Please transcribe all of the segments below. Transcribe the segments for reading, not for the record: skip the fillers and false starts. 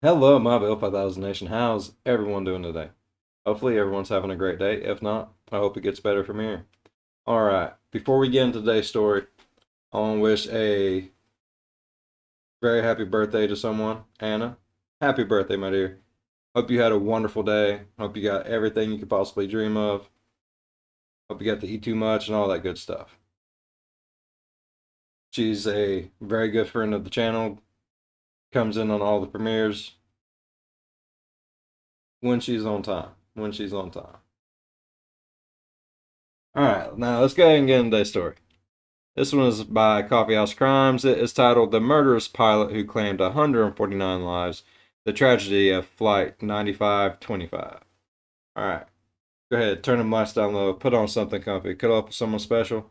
Hello, my Bill 5000 Nation. How's everyone doing today? Hopefully, everyone's having a great day. If not, I hope it gets better from here. All right, before we get into today's story, I want to wish a very happy birthday to someone. Anna, happy birthday, my dear. Hope you had a wonderful day. Hope you got everything you could possibly dream of. Hope you got to eat too much and all that good stuff. She's a very good friend of the channel, comes in on all the premieres when she's on time. When she's on time. All right, now let's go ahead and get into today's story. This one is by Coffeehouse Crimes. It is titled The Murderous Pilot Who Claimed 149 Lives, The Tragedy of Flight 9525. Alright, go ahead, turn the mics down low, put on something comfy, cuddle up with someone special.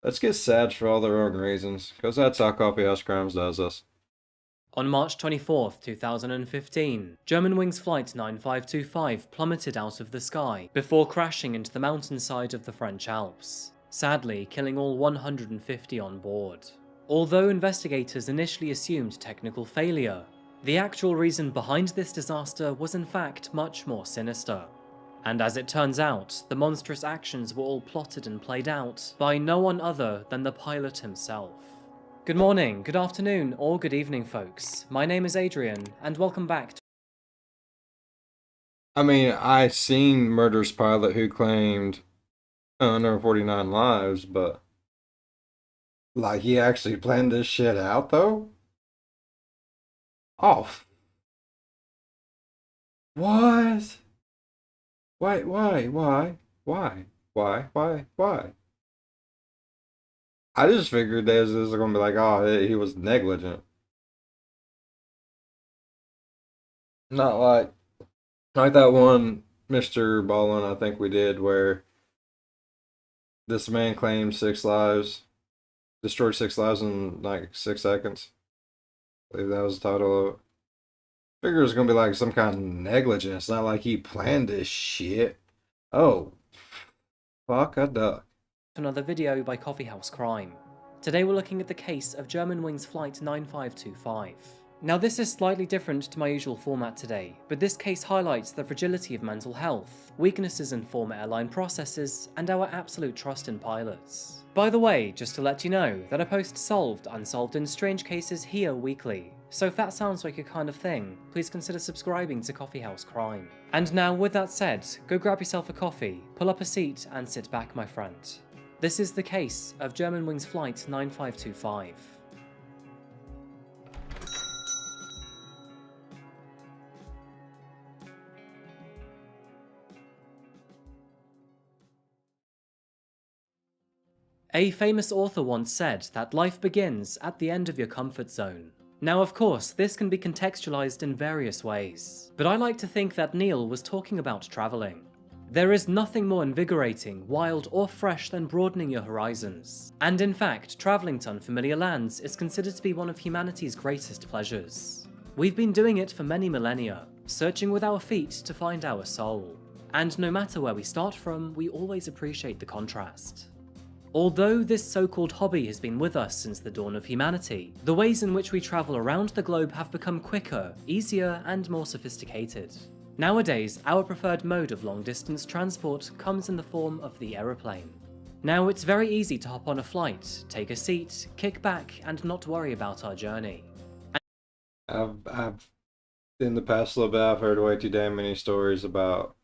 Let's get sad for all the wrong reasons, because that's how Coffeehouse Crimes does us. On March 24th, 2015, Germanwings Flight 9525 plummeted out of the sky before crashing into the mountainside of the French Alps, sadly killing all 150 on board. Although investigators initially assumed technical failure, the actual reason behind this disaster was in fact much more sinister. And as it turns out, the monstrous actions were all plotted and played out by no one other than the pilot himself. Good morning, good afternoon, or good evening, folks. My name is Adrian, and welcome back to I seen Murderous Pilot Who Claimed 149 Lives, but like he actually planned this shit out though? Oh, what? Why? I just figured this is gonna be like, oh, he was negligent. Not like that one Mr. Ballin I think we did where this man claimed 6 lives, destroyed 6 lives in like 6 seconds. I believe that was the title of it. Figure it's gonna be like some kind of negligence, not like he planned this shit. Oh, fuck a duck. another video by Coffeehouse Crime. Today we're looking at the case of Germanwings Flight 9525. Now this is slightly different to my usual format today, but this case highlights the fragility of mental health, weaknesses in former airline processes, and our absolute trust in pilots. By the way, just to let you know that I post solved, unsolved, and strange cases here weekly, so if that sounds like your kind of thing, please consider subscribing to Coffeehouse Crime. And now with that said, go grab yourself a coffee, pull up a seat, and sit back, my friend. This is the case of Germanwings Flight 9525. A famous author once said that life begins at the end of your comfort zone. Now of course, this can be contextualized in various ways, but I like to think that Neil was talking about traveling. There is nothing more invigorating, wild, or fresh than broadening your horizons. And in fact, traveling to unfamiliar lands is considered to be one of humanity's greatest pleasures. We've been doing it for many millennia, searching with our feet to find our soul. And no matter where we start from, we always appreciate the contrast. Although this so-called hobby has been with us since the dawn of humanity, the ways in which we travel around the globe have become quicker, easier, and more sophisticated. Nowadays, our preferred mode of long-distance transport comes in the form of the aeroplane. Now, it's very easy to hop on a flight, take a seat, kick back, and not worry about our journey. I've in the past little bit, I've heard way too damn many stories about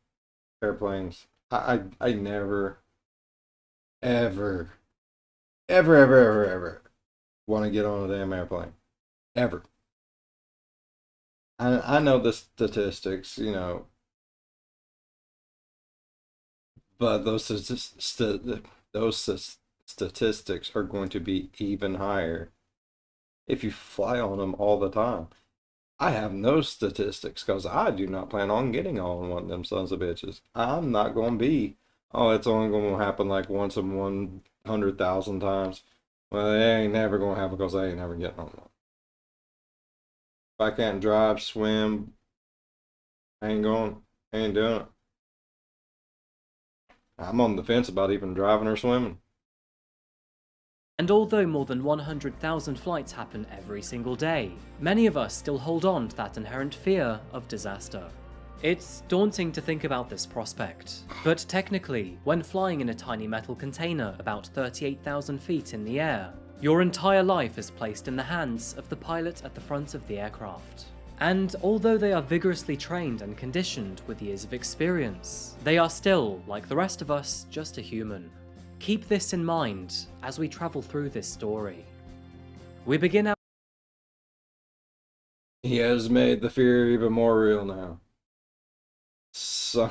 airplanes. I never, ever, ever want to get on a damn airplane. Ever. I know the statistics, but those statistics are going to be even higher if you fly on them all the time. I have no statistics because I do not plan on getting on one of them sons of bitches. I'm not going to be, oh, it's only going to happen like once in 100,000 times. Well, it ain't never going to happen because I ain't never getting on one. If I can't drive, swim, I ain't going, I ain't doing it. I'm on the fence about even driving or swimming. And although more than 100,000 flights happen every single day, many of us still hold on to that inherent fear of disaster. It's daunting to think about this prospect, but technically, when flying in a tiny metal container about 38,000 feet in the air, your entire life is placed in the hands of the pilot at the front of the aircraft. And although they are vigorously trained and conditioned with years of experience, they are still, like the rest of us, just a human. Keep this in mind as we travel through this story. We begin our— He has made the fear even more real now. So,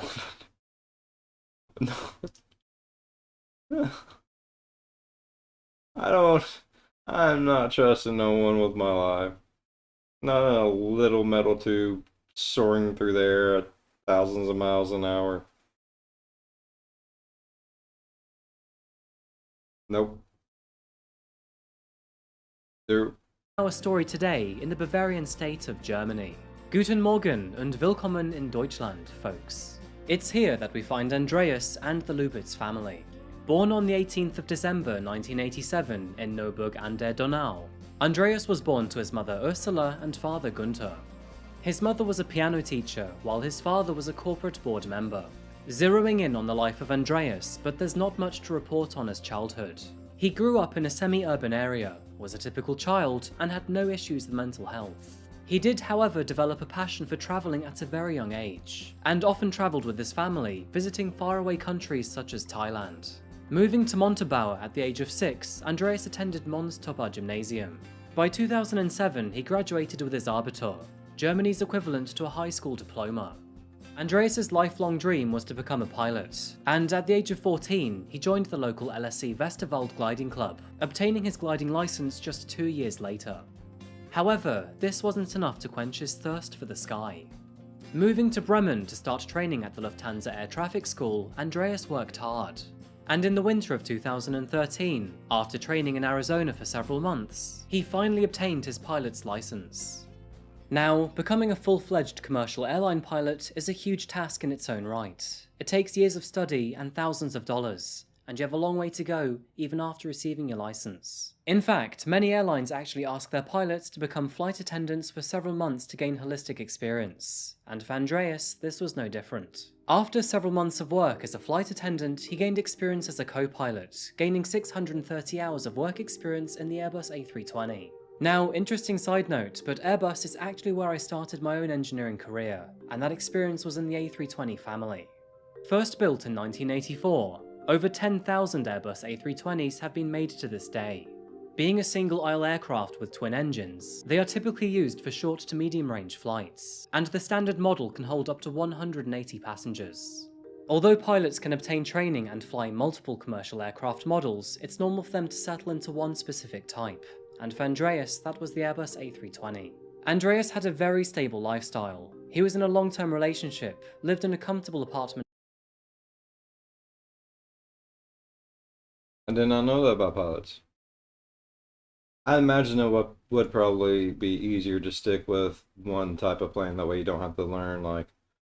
I'm not trusting no one with my life. Not in a little metal tube soaring through the air at thousands of miles an hour. Nope. Nope. our story today in the Bavarian state of Germany. Guten Morgen und willkommen in Deutschland, folks. It's here that we find Andreas and the Lubitz family. Born on the 18th of December 1987 in Neuburg an der Donau, Andreas was born to his mother Ursula and father Gunther. His mother was a piano teacher, while his father was a corporate board member. Zeroing in on the life of Andreas, but there's not much to report on his childhood. He grew up in a semi-urban area, was a typical child, and had no issues with mental health. He did, however, develop a passion for travelling at a very young age, and often travelled with his family, visiting faraway countries such as Thailand. Moving to Montabaur at the age of 6, Andreas attended Mons Toba Gymnasium. By 2007, he graduated with his Abitur, Germany's equivalent to a high school diploma. Andreas's lifelong dream was to become a pilot, and at the age of 14, he joined the local LSE Westerwald Gliding Club, obtaining his gliding license just 2 years later. However, this wasn't enough to quench his thirst for the sky. Moving to Bremen to start training at the Lufthansa Air Traffic School, Andreas worked hard. And in the winter of 2013, after training in Arizona for several months, he finally obtained his pilot's license. Now, becoming a full-fledged commercial airline pilot is a huge task in its own right. It takes years of study and thousands of dollars, and you have a long way to go even after receiving your license. In fact, many airlines actually ask their pilots to become flight attendants for several months to gain holistic experience, and for Andreas, this was no different. After several months of work as a flight attendant, he gained experience as a co-pilot, gaining 630 hours of work experience in the Airbus A320. Now, interesting side note, but Airbus is actually where I started my own engineering career, and that experience was in the A320 family. First built in 1984, over 10,000 Airbus A320s have been made to this day. Being a single-aisle aircraft with twin engines, they are typically used for short to medium-range flights, and the standard model can hold up to 180 passengers. Although pilots can obtain training and fly multiple commercial aircraft models, it's normal for them to settle into one specific type. And for Andreas, that was the Airbus A320. Andreas had a very stable lifestyle. He was in a long-term relationship, lived in a comfortable apartment. I did not know that about pilots. I imagine it would probably be easier to stick with one type of plane. That way you don't have to learn like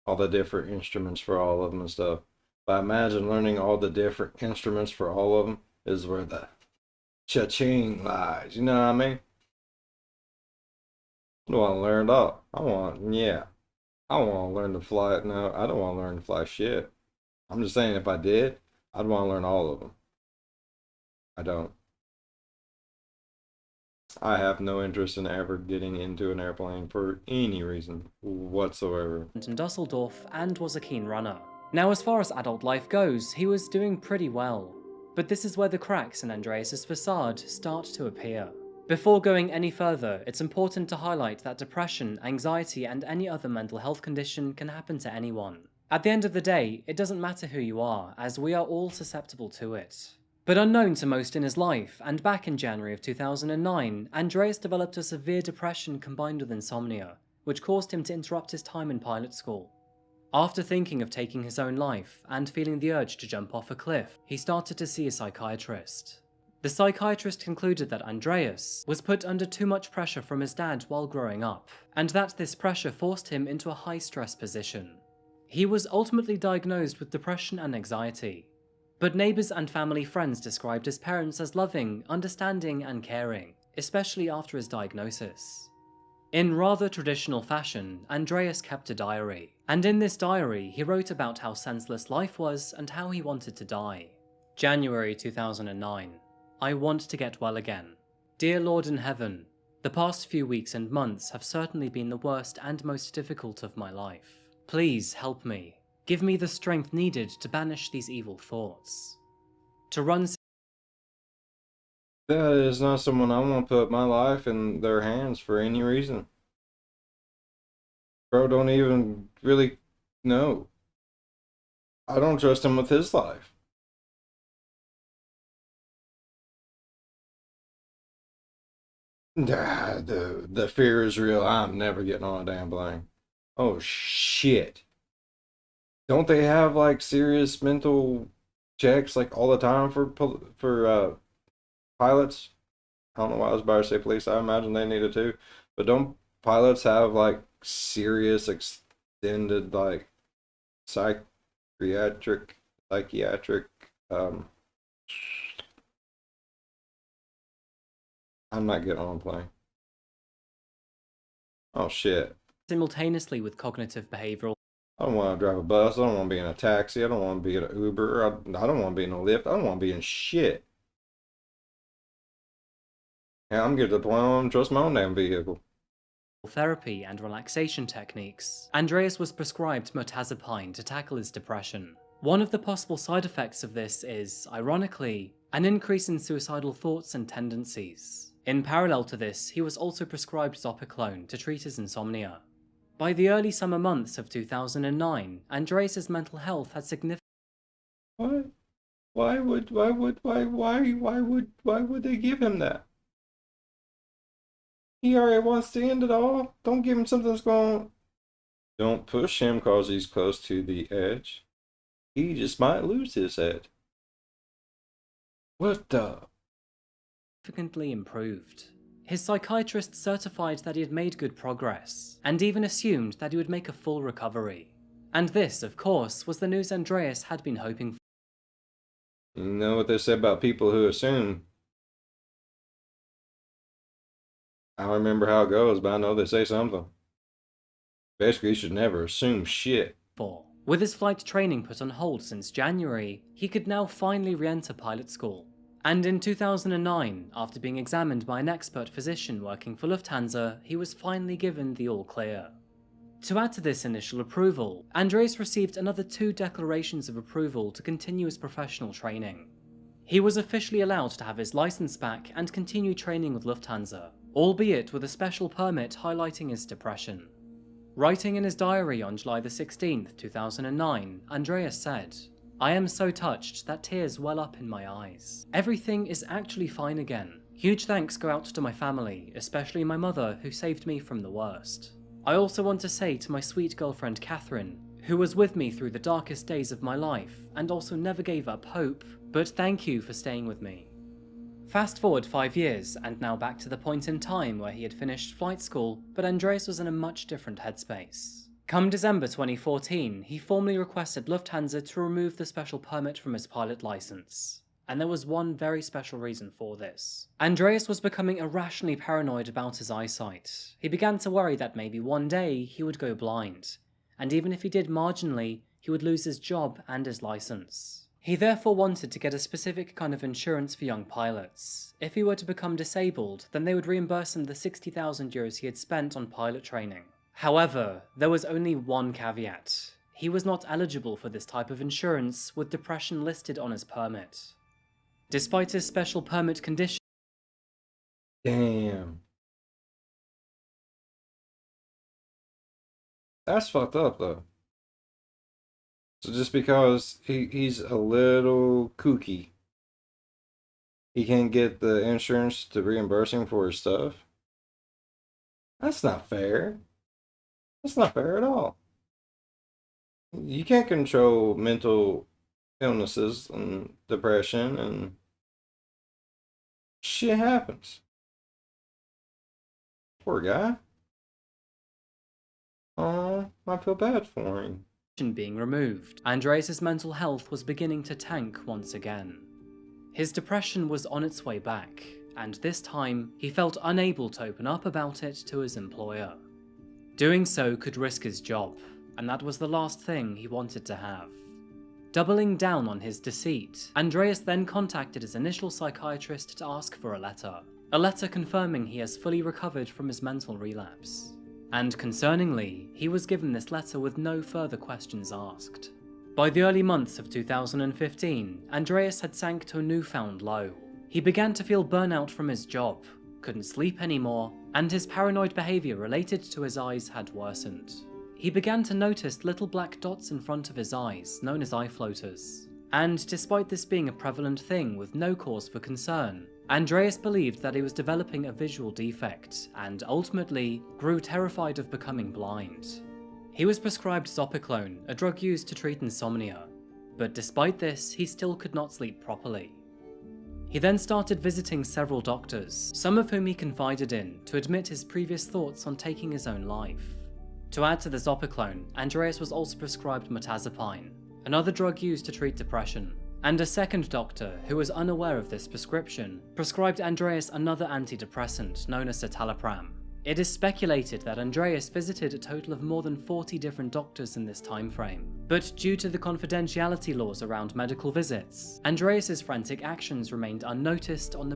all the different instruments for all of them and stuff. But I imagine learning all the different instruments for all of them is where the cha-ching lies. You know what I mean? I don't want to learn it all. I want to learn to fly it. No, I don't want to learn to fly shit. I'm just saying if I did, I'd want to learn all of them. I don't. I have no interest in ever getting into an airplane for any reason whatsoever. In Dusseldorf and was a keen runner. Now, as far as adult life goes, he was doing pretty well. But this is where the cracks in Andreas's facade start to appear. Before going any further, it's important to highlight that depression, anxiety, and any other mental health condition can happen to anyone. At the end of the day, it doesn't matter who you are, as we are all susceptible to it. But unknown to most in his life, and back in January of 2009, Andreas developed a severe depression combined with insomnia, which caused him to interrupt his time in pilot school. After thinking of taking his own life, and feeling the urge to jump off a cliff, he started to see a psychiatrist. The psychiatrist concluded that Andreas was put under too much pressure from his dad while growing up, and that this pressure forced him into a high-stress position. He was ultimately diagnosed with depression and anxiety. But neighbors and family friends described his parents as loving, understanding, and caring, especially after his diagnosis. In rather traditional fashion, Andreas kept a diary, and in this diary he wrote about how senseless life was and how he wanted to die. January 2009. I want to get well again. Dear Lord in heaven, the past few weeks and months have certainly been the worst and most difficult of my life. Please help me. Give me the strength needed to banish these evil thoughts. To run. That is not someone I want to put my life in their hands for any reason. Bro don't even really know. I don't trust him with his life. Nah, the fear is real. I'm never getting on a damn plane. Oh shit. Don't they have like serious mental checks like all the time for pilots? I don't know why I was about to say police. I imagine they need it too. But don't pilots have like serious extended like psychiatric psychiatric um I'm not getting on a plane. Oh shit. Simultaneously with cognitive behavioral I don't want to drive a bus. I don't want to be in a taxi. I don't want to be in an Uber. I don't want to be in a Lyft. I don't want to be in shit. Yeah, I'm getting to the point I don't trust my own damn vehicle. therapy and relaxation techniques, Andreas was prescribed mirtazapine to tackle his depression. One of the possible side effects of this is, ironically, an increase in suicidal thoughts and tendencies. In parallel to this, he was also prescribed zopiclone to treat his insomnia. By the early summer months of 2009, Andreas's mental health had significantly. What? Why would they give him that? He already wants to end it all. Don't give him something that's going. Don't push him cause he's close to the edge. He just might lose his head. What the? Significantly improved. His psychiatrist certified that he had made good progress, and even assumed that he would make a full recovery. And this, of course, was the news Andreas had been hoping for. You know what they say about people who assume? I don't remember how it goes, but I know they say something. Basically, you should never assume shit. With his flight training put on hold since January, he could now finally re-enter pilot school. And in 2009, after being examined by an expert physician working for Lufthansa, he was finally given the all clear. To add to this initial approval, Andreas received another 2 declarations of approval to continue his professional training. He was officially allowed to have his license back and continue training with Lufthansa, albeit with a special permit highlighting his depression. Writing in his diary on July 16th, 2009, Andreas said, "I am so touched that tears well up in my eyes. Everything is actually fine again. Huge thanks go out to my family, especially my mother who saved me from the worst. I also want to say to my sweet girlfriend Catherine, who was with me through the darkest days of my life and also never gave up hope, but thank you for staying with me." Fast forward 5 years, and now back to the point in time where he had finished flight school, but Andreas was in a much different headspace. Come December 2014, he formally requested Lufthansa to remove the special permit from his pilot license. And there was one very special reason for this. Andreas was becoming irrationally paranoid about his eyesight. He began to worry that maybe one day he would go blind, and even if he did marginally, he would lose his job and his license. He therefore wanted to get a specific kind of insurance for young pilots. If he were to become disabled, then they would reimburse him the 60,000 euros he had spent on pilot training. However, there was only one caveat. He was not eligible for this type of insurance with depression listed on his permit. Despite his special permit condition, Damn. That's fucked up though. So just because he's a little kooky, he can't get the insurance to reimburse him for his stuff? That's not fair. That's not fair at all. You can't control mental illnesses and depression and shit happens. Poor guy. Oh, I feel bad for him. being removed, Andreas' mental health was beginning to tank once again. His depression was on its way back, and this time he felt unable to open up about it to his employer. Doing so could risk his job, and that was the last thing he wanted to have. Doubling down on his deceit, Andreas then contacted his initial psychiatrist to ask for a letter confirming he has fully recovered from his mental relapse. And concerningly, he was given this letter with no further questions asked. By the early months of 2015, Andreas had sank to a newfound low. He began to feel burnout from his job, couldn't sleep anymore, and his paranoid behavior related to his eyes had worsened. He began to notice little black dots in front of his eyes, known as eye floaters. And despite this being a prevalent thing with no cause for concern, Andreas believed that he was developing a visual defect, and ultimately grew terrified of becoming blind. He was prescribed Zopiclone, a drug used to treat insomnia, but despite this, he still could not sleep properly. He then started visiting several doctors, some of whom he confided in, to admit his previous thoughts on taking his own life. To add to the Zopiclone, Andreas was also prescribed Mirtazapine, another drug used to treat depression. And a second doctor, who was unaware of this prescription, prescribed Andreas another antidepressant known as citalopram. It is speculated that Andreas visited a total of more than 40 different doctors in this time frame, but due to the confidentiality laws around medical visits, Andreas's frantic actions remained unnoticed on the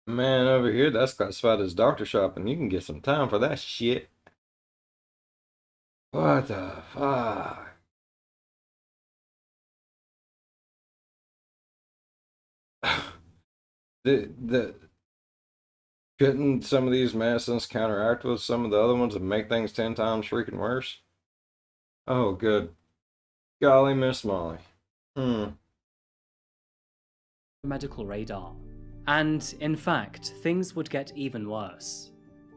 Man, over here, that's classified as doctor shopping. You can get some time for that shit. What the fuck? the couldn't some of these medicines counteract with some of the other ones and make things 10 times freaking worse? Oh, good golly, Miss Molly. medical radar. And, in fact, things would get even worse.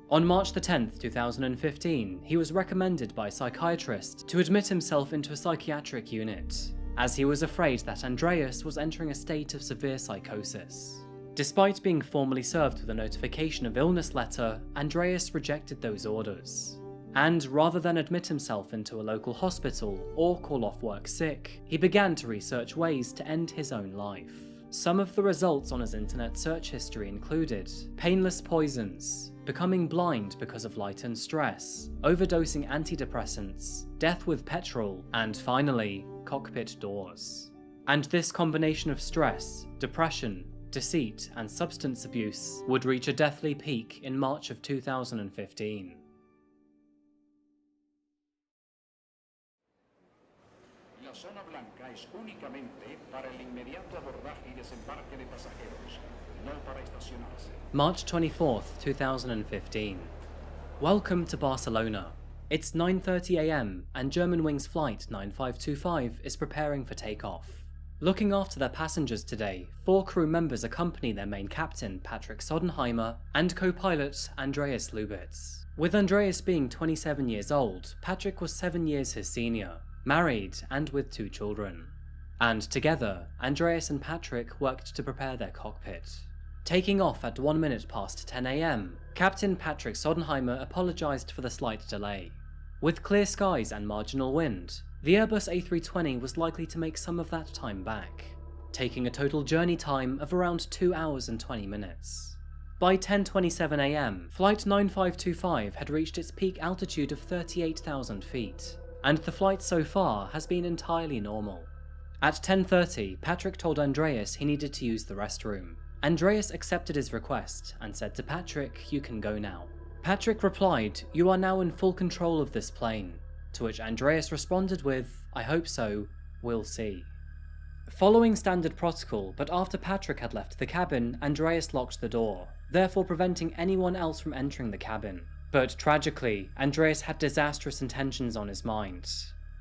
On March 10th, 2015, he was recommended by a psychiatrist to admit himself into a psychiatric unit, as he was afraid that Andreas was entering a state of severe psychosis. Despite being formally served with a notification of illness letter, Andreas rejected those orders. And rather than admit himself into a local hospital or call off work sick, he began to research ways to end his own life. Some of the results on his internet search history included painless poisons, becoming blind because of light and stress, overdosing antidepressants, death with petrol, and finally, cockpit doors. And this combination of stress, depression, deceit, and substance abuse would reach a deathly peak in March of 2015. La zona blanca es únicamente para el inmediato abordaje y desembarque de pasajeros, no para estacionarse. March 24th, 2015. Welcome to Barcelona. It's 9:30 AM and Germanwings Flight 9525 is preparing for takeoff. Looking after their passengers today, 4 crew members accompany their main captain, Patrick Sodenheimer, and co-pilot Andreas Lubitz. With Andreas being 27 years old, Patrick was 7 years his senior, married and with 2 children. And together, Andreas and Patrick worked to prepare their cockpit. Taking off at 1 minute past 10 AM, Captain Patrick Sodenheimer apologised for the slight delay. With clear skies and marginal wind, the Airbus A320 was likely to make some of that time back, taking a total journey time of around 2 hours and 20 minutes. By 10:27 AM, Flight 9525 had reached its peak altitude of 38,000 feet, and the flight so far has been entirely normal. At 10:30, Patrick told Andreas he needed to use the restroom. Andreas accepted his request and said to Patrick, "You can go now." Patrick replied, "You are now in full control of this plane," to which Andreas responded with, "I hope so, we'll see." Following standard protocol, but after Patrick had left the cabin, Andreas locked the door, therefore preventing anyone else from entering the cabin. But tragically, Andreas had disastrous intentions on his mind.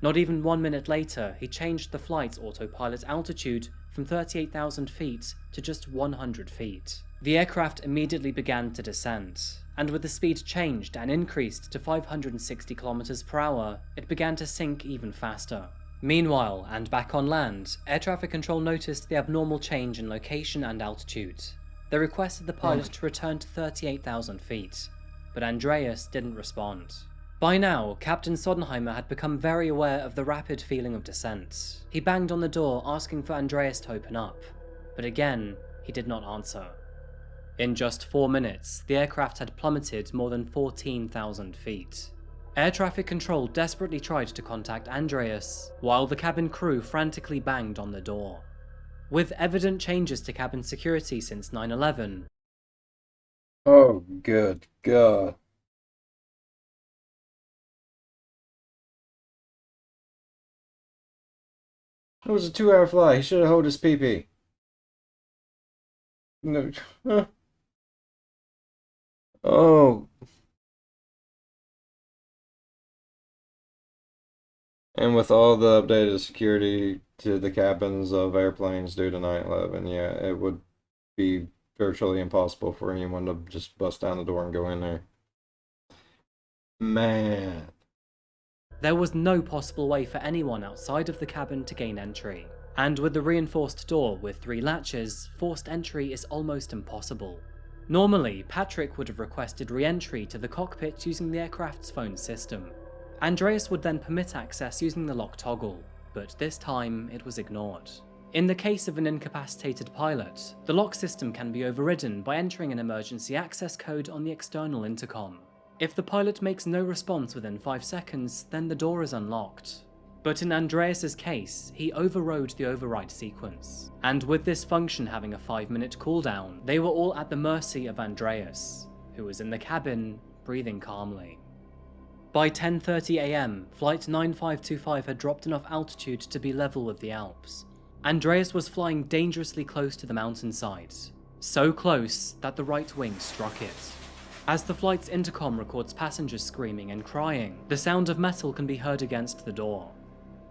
Not even 1 minute later, he changed the flight's autopilot altitude from 38,000 feet to just 100 feet. The aircraft immediately began to descend, and with the speed changed and increased to 560 km per hour, it began to sink even faster. Meanwhile, and back on land, air traffic control noticed the abnormal change in location and altitude. They requested the pilot to return to 38,000 feet, but Andreas didn't respond. By now, Captain Sodenheimer had become very aware of the rapid feeling of descent. He banged on the door asking for Andreas to open up, but again, he did not answer. In just 4 minutes, the aircraft had plummeted more than 14,000 feet. Air traffic control desperately tried to contact Andreas, while the cabin crew frantically banged on the door. With evident changes to cabin security since 9/11. Oh, good God. It was a 2-hour flight. He should have held his pee-pee. No. Oh. And with all the updated security to the cabins of airplanes due to 9/11, yeah, it would be virtually impossible for anyone to just bust down the door and go in there. Man. There was no possible way for anyone outside of the cabin to gain entry, and with the reinforced door with 3 latches, forced entry is almost impossible. Normally, Patrick would have requested re-entry to the cockpit using the aircraft's phone system. Andreas would then permit access using the lock toggle, but this time it was ignored. In the case of an incapacitated pilot, the lock system can be overridden by entering an emergency access code on the external intercom. If the pilot makes no response within 5 seconds, then the door is unlocked. But in Andreas's case, he overrode the override sequence, and with this function having a 5-minute cooldown, they were all at the mercy of Andreas, who was in the cabin, breathing calmly. By 10:30 AM, Flight 9525 had dropped enough altitude to be level with the Alps. Andreas was flying dangerously close to the mountainside, so close that the right wing struck it. As the flight's intercom records passengers screaming and crying, the sound of metal can be heard against the door.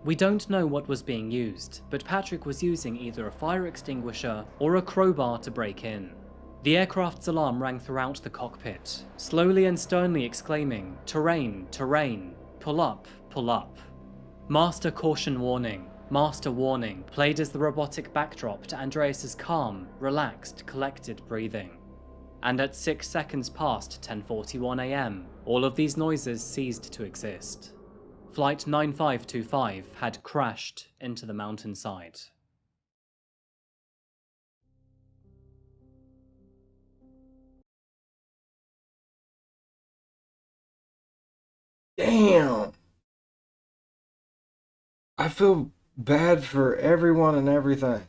We don't know what was being used, but Patrick was using either a fire extinguisher or a crowbar to break in. The aircraft's alarm rang throughout the cockpit, slowly and sternly exclaiming, "Terrain, terrain, pull up, pull up." Master caution warning, master warning played as the robotic backdrop to Andreas's calm, relaxed, collected breathing. And at 6 seconds past 10:41 AM, all of these noises ceased to exist. Flight 9525 had crashed into the mountainside. Damn. I feel bad for everyone and everything.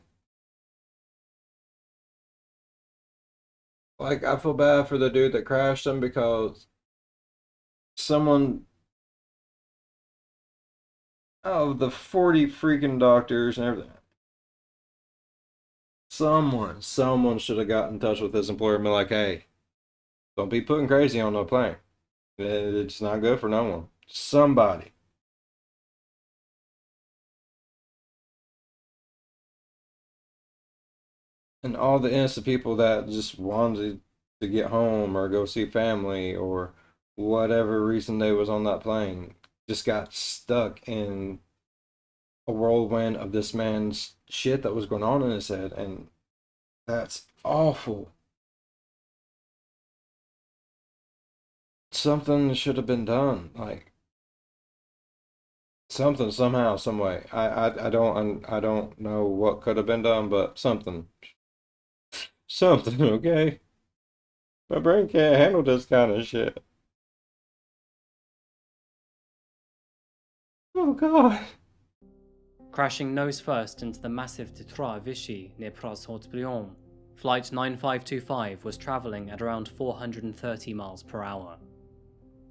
Like, I feel bad for the dude that crashed him because someone out of the 40 freaking doctors and everything, someone should have got in touch with his employer and been like, hey, don't be putting crazy on the plane. It's not good for no one. Somebody. And all the innocent people that just wanted to get home or go see family or whatever reason they was on that plane just got stuck in a whirlwind of this man's shit that was going on in his head, and that's awful. Something should have been done, like something somehow, some way. I don't know what could have been done, but something. Okay, my brain can't handle this kind of shit. Oh God. Crashing nose first into the massive de Trois Vichy near Pras-Haute-Brion, Flight 9525 was travelling at around 430 miles per hour.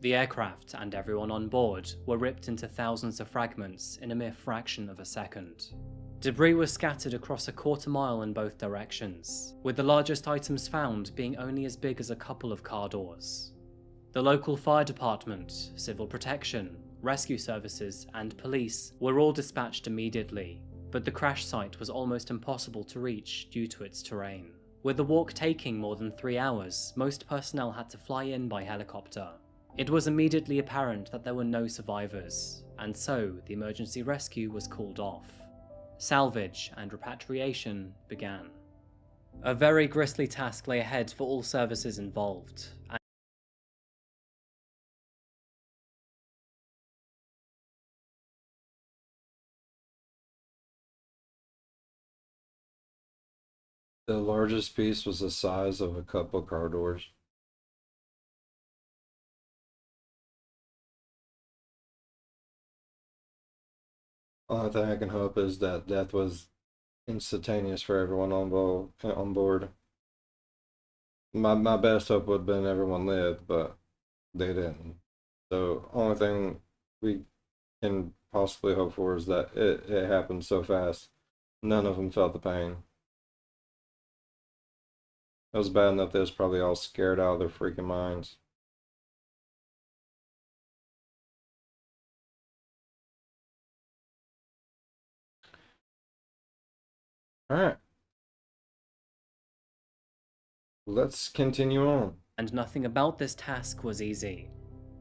The aircraft and everyone on board were ripped into thousands of fragments in a mere fraction of a second. Debris was scattered across a quarter-mile in both directions, with the largest items found being only as big as a couple of car doors. The local fire department, civil protection, rescue services, and police were all dispatched immediately, but the crash site was almost impossible to reach due to its terrain. With the walk taking more than 3 hours, most personnel had to fly in by helicopter. It was immediately apparent that there were no survivors, and so the emergency rescue was called off. Salvage and repatriation began. A very grisly task lay ahead for all services involved, The largest piece was the size of a couple car doors. Only thing I can hope is that death was instantaneous for everyone on board. My best hope would have been everyone lived, but they didn't. So only thing we can possibly hope for is that it happened so fast. None of them felt the pain. It was bad enough they was probably all scared out of their freaking minds. Alright, let's continue on. And nothing about this task was easy.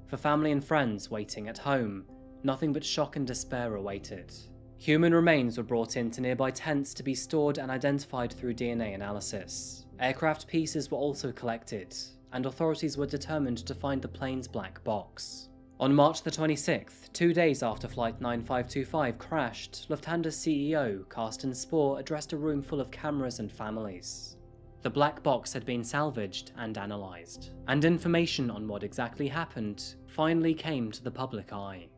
For family and friends waiting at home, nothing but shock and despair awaited. Human remains were brought into nearby tents to be stored and identified through DNA analysis. Aircraft pieces were also collected, and authorities were determined to find the plane's black box. On March the 26th, 2 days after Flight 9525 crashed, Lufthansa's CEO, Carsten Spohr, addressed a room full of cameras and families. The black box had been salvaged and analysed, and information on what exactly happened finally came to the public eye.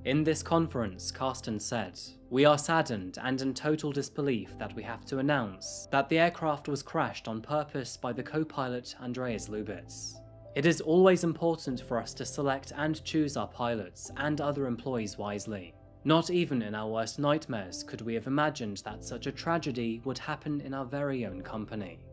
In this conference, Carsten said, "We are saddened and in total disbelief that we have to announce that the aircraft was crashed on purpose by the co-pilot Andreas Lubitz. It is always important for us to select and choose our pilots and other employees wisely. Not even in our worst nightmares could we have imagined that such a tragedy would happen in our very own company."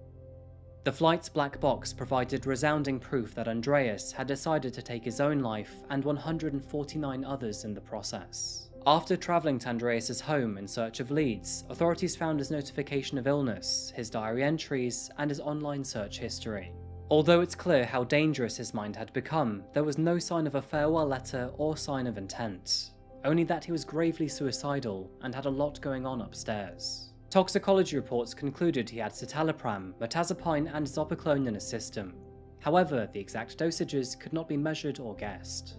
The flight's black box provided resounding proof that Andreas had decided to take his own life and 149 others in the process. After travelling to Andreas's home in search of leads, authorities found his notification of illness, his diary entries, and his online search history. Although it's clear how dangerous his mind had become, there was no sign of a farewell letter or sign of intent, only that he was gravely suicidal and had a lot going on upstairs. Toxicology reports concluded he had citalopram, mirtazapine, and zopiclone in his system. However, the exact dosages could not be measured or guessed.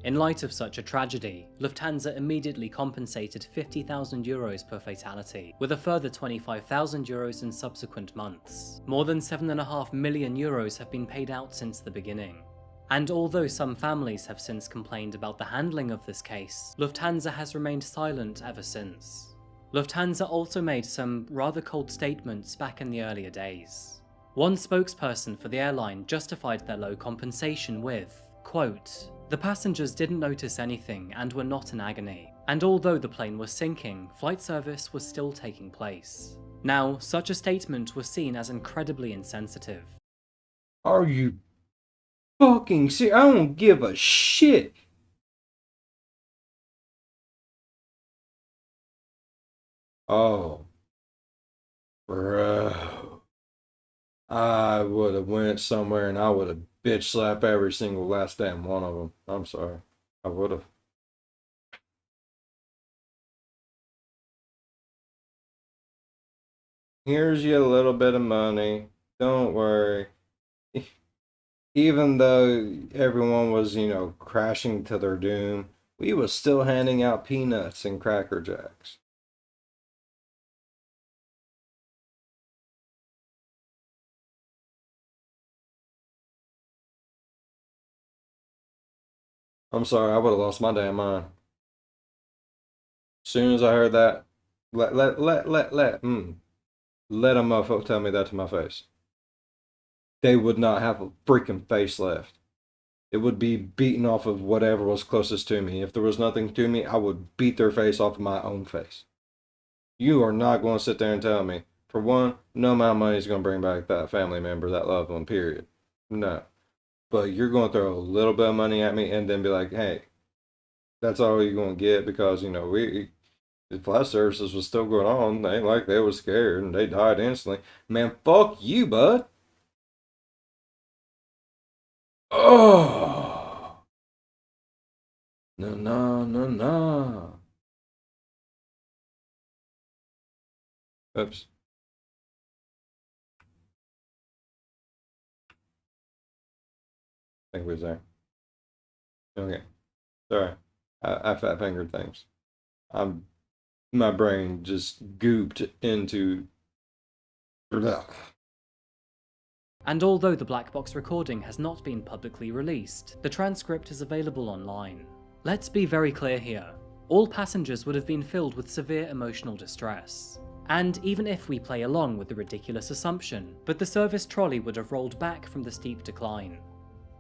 In light of such a tragedy, Lufthansa immediately compensated €50,000 per fatality, with a further €25,000 in subsequent months. More than €7.5 million have been paid out since the beginning. And although some families have since complained about the handling of this case, Lufthansa has remained silent ever since. Lufthansa also made some rather cold statements back in the earlier days. One spokesperson for the airline justified their low compensation with, quote, "The passengers didn't notice anything and were not in agony, and although the plane was sinking, flight service was still taking place." Now, such a statement was seen as incredibly insensitive. Are you fucking serious? I don't give a shit. Oh, bro. I would have went somewhere and I would have bitch slapped every single last damn one of them. I'm sorry. I would have. Here's you a little bit of money. Don't worry. Even though everyone was, crashing to their doom, we was still handing out peanuts and Cracker Jacks. I'm sorry, I would have lost my damn mind. As soon as I heard that, let a motherfucker tell me that to my face. They would not have a freaking face left. It would be beaten off of whatever was closest to me. If there was nothing to me, I would beat their face off of my own face. You are not going to sit there and tell me, for one, no amount of money is going to bring back that family member, that loved one, period. No. But you're going to throw a little bit of money at me and then be like, hey, that's all you're going to get because, the flight services was still going on. They ain't like they was scared and they died instantly. Man, fuck you, bud. Oh. No, no, no, no. Oops. I think we was there. Okay. Sorry. I fat fingered things. My brain just gooped into Ugh. And although the black box recording has not been publicly released, the transcript is available online. Let's be very clear here. All passengers would have been filled with severe emotional distress. And even if we play along with the ridiculous assumption, but the service trolley would have rolled back from the steep decline.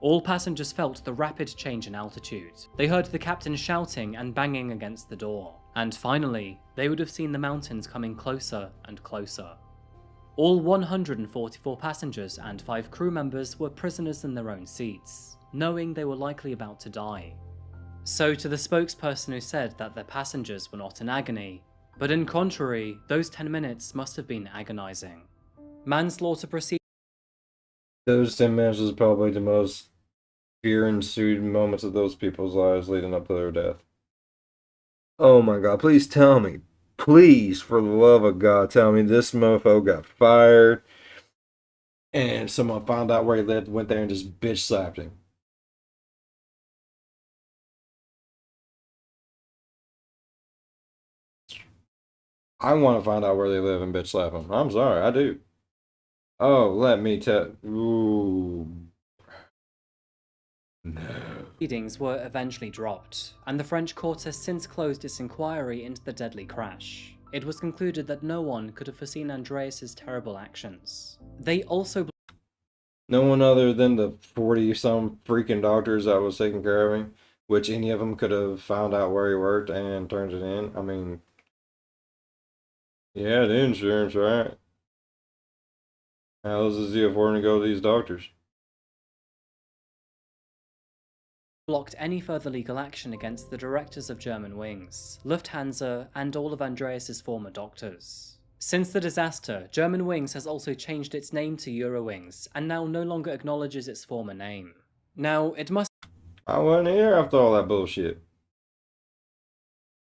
All passengers felt the rapid change in altitude. They heard the captain shouting and banging against the door. And finally, they would have seen the mountains coming closer and closer. All 144 passengers and 5 crew members were prisoners in their own seats, knowing they were likely about to die. So to the spokesperson who said that their passengers were not in agony, but in contrary, those 10 minutes must have been agonizing. Manslaughter proceedings. Those 10 minutes was probably the most fear-ensued moments of those people's lives leading up to their death. Oh my god, please tell me. Please, for the love of God, tell me this mofo got fired and someone found out where he lived, went there and just bitch slapped him. I want to find out where they live and bitch slap them. I'm sorry, I do. Oh, let me tell. Ooh. No. Proceedings were eventually dropped, and the French court has since closed its inquiry into the deadly crash. It was concluded that no one could have foreseen Andreas's terrible actions. They also No one other than the 40-some freaking doctors that was taking care of him, which any of them could have found out where he worked and turned it in. I mean, yeah, the insurance, right? How is he affording to go to these doctors? blocked any further legal action against the directors of Germanwings, Lufthansa, and all of Andreas's former doctors. Since the disaster, Germanwings has also changed its name to Eurowings, and now no longer acknowledges its former name. Now, it must I wasn't here after all that bullshit.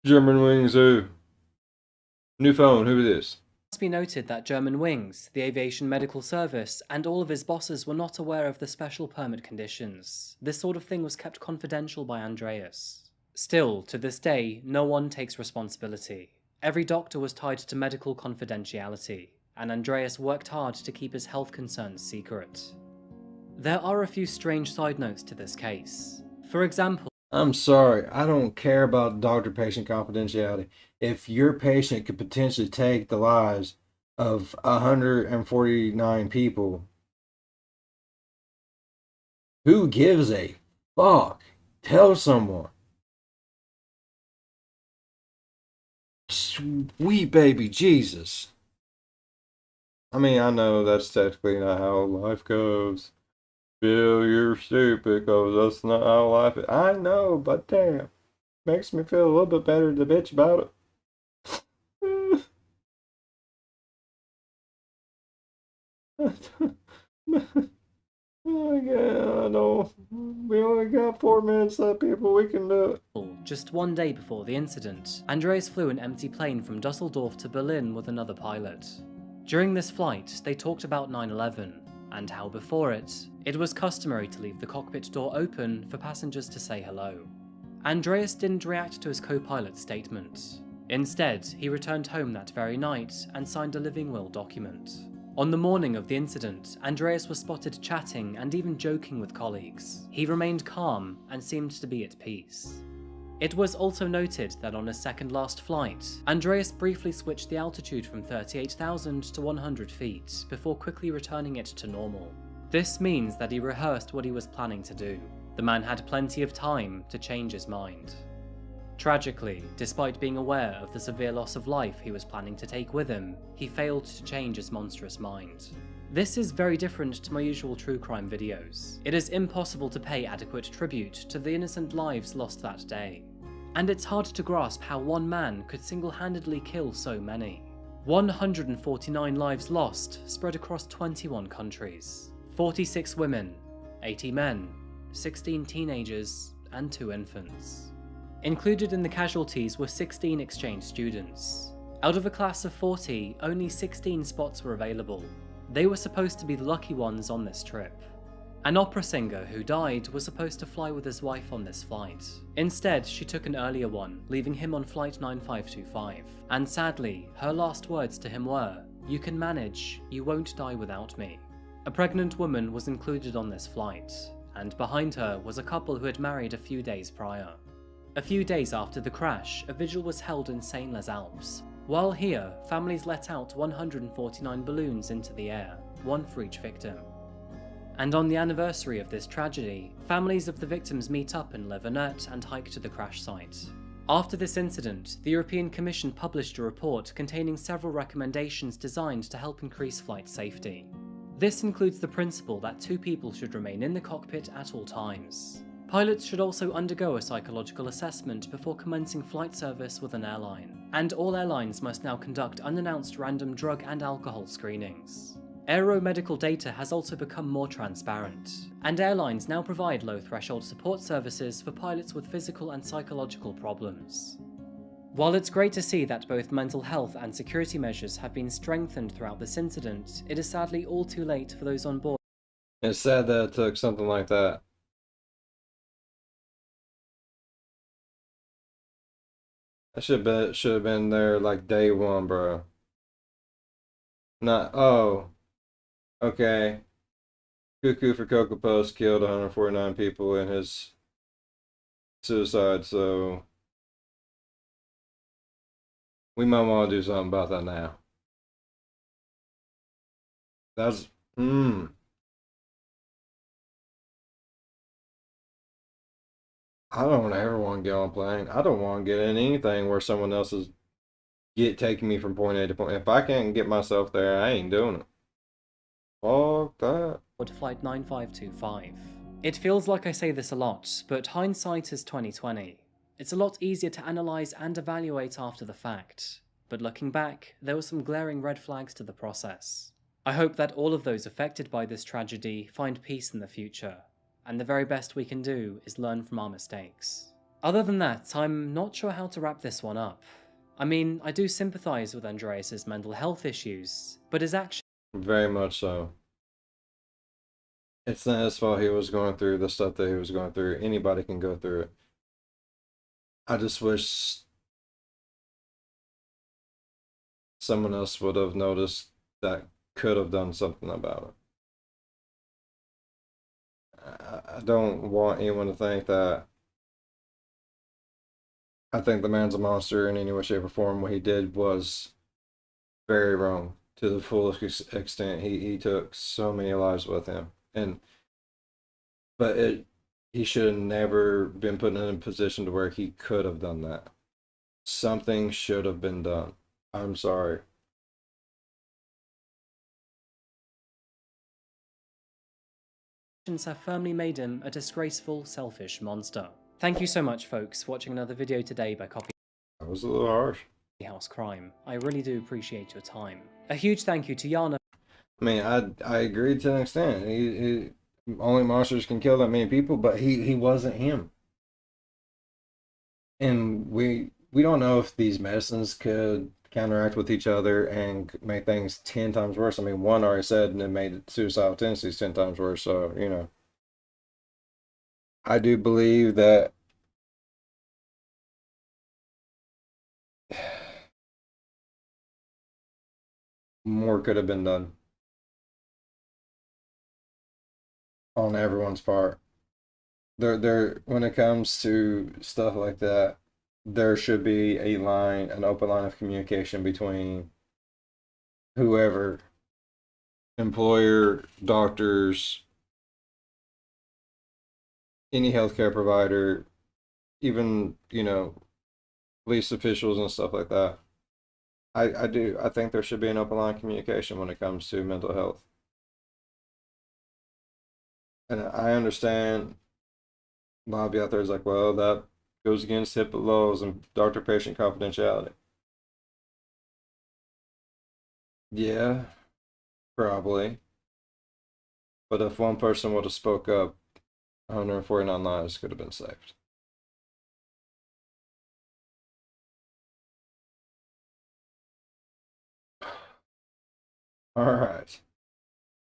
Germanwings who? New phone, who this? be noted that Germanwings, the aviation medical service, and all of his bosses were not aware of the special permit conditions. This sort of thing was kept confidential by Andreas. Still, to this day, no one takes responsibility. Every doctor was tied to medical confidentiality, and Andreas worked hard to keep his health concerns secret. There are a few strange side notes to this case. For example, I'm sorry, I don't care about doctor-patient confidentiality. If your patient could potentially take the lives of 149 people, who gives a fuck? Tell someone. Sweet baby Jesus. I mean, I know that's technically not how life goes. Bill, you're stupid, because that's not how life is. I know, but damn. Makes me feel a little bit better to bitch about it. I know. We only got 4 minutes left, people. We can do it. just one day before the incident, Andreas flew an empty plane from Dusseldorf to Berlin with another pilot. During this flight, they talked about 9/11, and how before it was customary to leave the cockpit door open for passengers to say hello. Andreas didn't react to his co-pilot's statement. Instead, he returned home that very night and signed a living will document. On the morning of the incident, Andreas was spotted chatting and even joking with colleagues. He remained calm and seemed to be at peace. It was also noted that on his second last flight, Andreas briefly switched the altitude from 38,000 to 100 feet before quickly returning it to normal. This means that he rehearsed what he was planning to do. The man had plenty of time to change his mind. Tragically, despite being aware of the severe loss of life he was planning to take with him, he failed to change his monstrous mind. This is very different to my usual true crime videos. It is impossible to pay adequate tribute to the innocent lives lost that day. And it's hard to grasp how one man could single-handedly kill so many. 149 lives lost spread across 21 countries. 46 women, 80 men, 16 teenagers, and 2 infants. Included in the casualties were 16 exchange students. Out of a class of 40, only 16 spots were available. They were supposed to be the lucky ones on this trip. An opera singer who died was supposed to fly with his wife on this flight. Instead, she took an earlier one, leaving him on flight 9525. And sadly, her last words to him were, "You can manage, you won't die without me." A pregnant woman was included on this flight, and behind her was a couple who had married a few days prior. A few days after the crash, a vigil was held in Seine-les Alpes. While here, families let out 149 balloons into the air, one for each victim. And on the anniversary of this tragedy, families of the victims meet up in Le Vernet and hike to the crash site. After this incident, the European Commission published a report containing several recommendations designed to help increase flight safety. This includes the principle that 2 people should remain in the cockpit at all times. Pilots should also undergo a psychological assessment before commencing flight service with an airline, and all airlines must now conduct unannounced random drug and alcohol screenings. Aeromedical data has also become more transparent, and airlines now provide low-threshold support services for pilots with physical and psychological problems. While it's great to see that both mental health and security measures have been strengthened throughout this incident, it is sadly all too late for those on board. It's sad that it took something like that. I should have been there like day one, bro. Not, oh, okay. Cuckoo for Cocoa Post killed 149 people in his suicide, so we might want to do something about that now. That's, I don't ever want to get on a plane. I don't want to get in anything where someone else is taking me from point A to point. If I can't get myself there, I ain't doing it. Fuck that. Flight 9525. It feels like I say this a lot, but hindsight is 2020. It's a lot easier to analyze and evaluate after the fact, but looking back, there were some glaring red flags to the process. I hope that all of those affected by this tragedy find peace in the future, and the very best we can do is learn from our mistakes. Other than that, I'm not sure how to wrap this one up. I mean, I do sympathize with Andreas's mental health issues, but his actions... Very much so. It's not his fault he was going through the stuff that he was going through. Anybody can go through it. I just wish someone else would have noticed that could have done something about it. I don't want anyone to think that I think the man's a monster in any way, shape, or form. What he did was very wrong to the fullest extent. He took so many lives with him, but he should have never been put in a position to where he could have done that. Something should have been done. I'm sorry. have firmly made him a disgraceful, selfish monster. Thank you so much, folks, for watching another video today by That was a little harsh. Coffeehouse Crime. I really do appreciate your time. A huge thank you to Yana. I mean, I agree to an extent. He only monsters can kill that many people, but he wasn't him. And we don't know if these medicines could counteract with each other and make things 10 times worse. I mean, one already said and it made suicidal tendencies 10 times worse. So, you know, I do believe that more could have been done on everyone's part. When it comes to stuff like that, there should be an open line of communication between whoever, employer, doctors, any healthcare provider, even, you know, police officials and stuff like that. I think there should be an open line of communication when it comes to mental health. And I understand a lot of you out there is like, well, that goes against HIPAA laws and doctor-patient confidentiality. Yeah, probably. But if one person would have spoke up, 149 lives could have been saved. All right.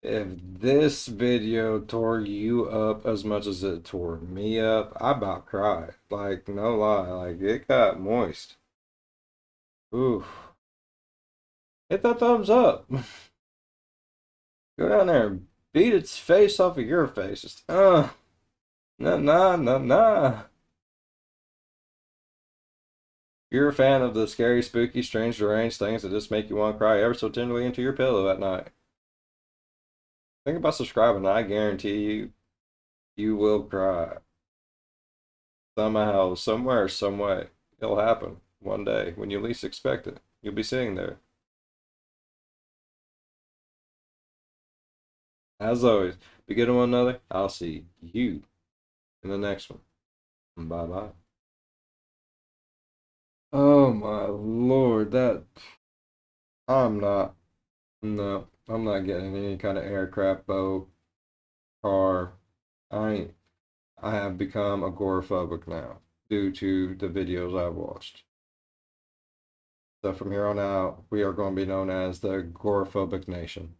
If this video tore you up as much as it tore me up, I about cried. Like, no lie. Like, it got moist. Oof. hit that thumbs up. Go down there and beat its face off of your face. Just, nah, nah, nah, nah. You're a fan of the scary, spooky, strange, deranged things that just make you want to cry ever so tenderly into your pillow at night. Think about subscribing, and I guarantee you, you will cry. Somehow, somewhere, some way. It'll happen one day when you least expect it. You'll be sitting there. As always, be good to one another. I'll see you in the next one. Bye bye. Oh my lord, that I'm not. No, I'm not getting any kind of aircraft, boat, car. I ain't. I have become agoraphobic now due to the videos I've watched. So from here on out, we are going to be known as the agoraphobic nation.